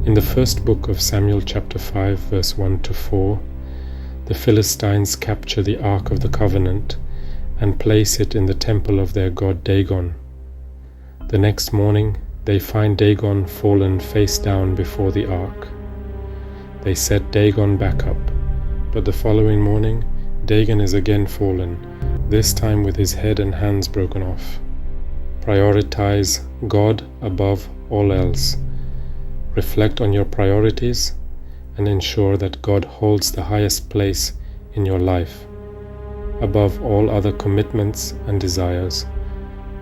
In the first book of Samuel chapter 5 verse 1 to 4, the Philistines capture the Ark of the Covenant and place it in the temple of their god Dagon. The next morning they find Dagon fallen face down before the Ark. They set Dagon back up, but the following morning Dagon is again fallen, this time with his head and hands broken off. Prioritize God above all else. Reflect on your priorities and ensure that God holds the highest place in your life, above all other commitments and desires.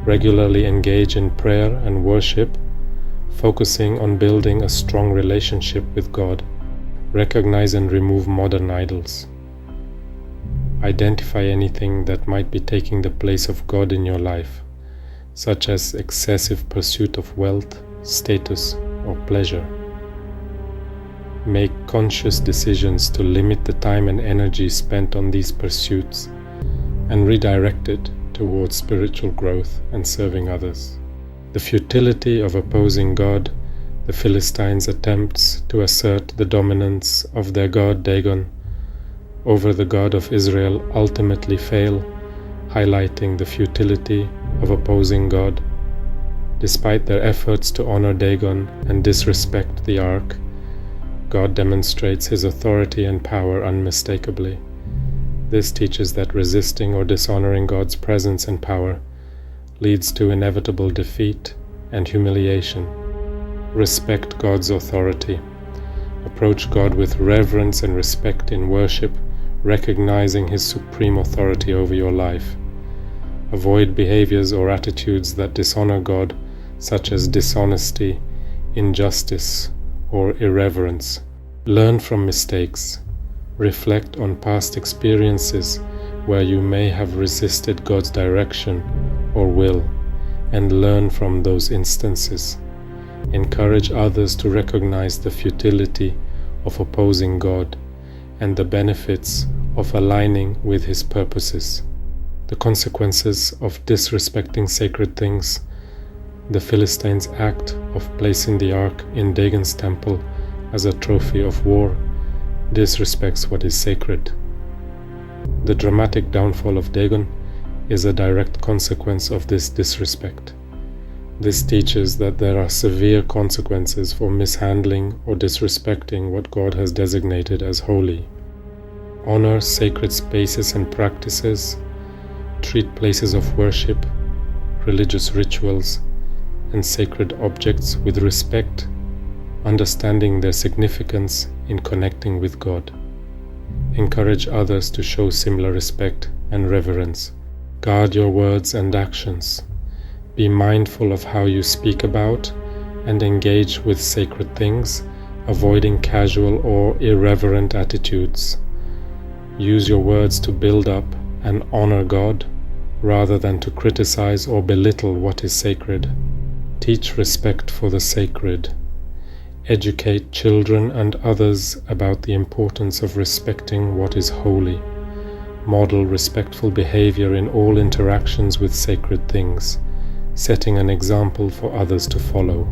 Regularly engage in prayer and worship, focusing on building a strong relationship with God. Recognize and remove modern idols. Identify anything that might be taking the place of God in your life, such as excessive pursuit of wealth, status, or pleasure. Make conscious decisions to limit the time and energy spent on these pursuits and redirect it towards spiritual growth and serving others. The futility of opposing God, the Philistines' attempts to assert the dominance of their god Dagon over the God of Israel ultimately fail, highlighting the futility of opposing God. Despite their efforts to honor Dagon and disrespect the Ark, God demonstrates His authority and power unmistakably. This teaches that resisting or dishonoring God's presence and power leads to inevitable defeat and humiliation. Respect God's authority. Approach God with reverence and respect in worship, recognizing His supreme authority over your life. Avoid behaviors or attitudes that dishonor God, such as dishonesty, injustice, or irreverence. Learn from mistakes. Reflect on past experiences where you may have resisted God's direction or will, and learn from those instances. Encourage others to recognize the futility of opposing God and the benefits of aligning with His purposes. The consequences of disrespecting sacred things. The Philistines' act of placing the Ark in Dagon's temple as a trophy of war disrespects what is sacred. The dramatic downfall of Dagon is a direct consequence of this disrespect. This teaches that there are severe consequences for mishandling or disrespecting what God has designated as holy. Honor sacred spaces and practices. Treat places of worship, religious rituals, and sacred objects with respect, understanding their significance in connecting with God. Encourage others to show similar respect and reverence. Guard your words and actions. Be mindful of how you speak about and engage with sacred things, avoiding casual or irreverent attitudes. Use your words to build up and honor God, rather than to criticize or belittle what is sacred. Teach respect for the sacred. Educate children and others about the importance of respecting what is holy. Model respectful behavior in all interactions with sacred things, setting an example for others to follow.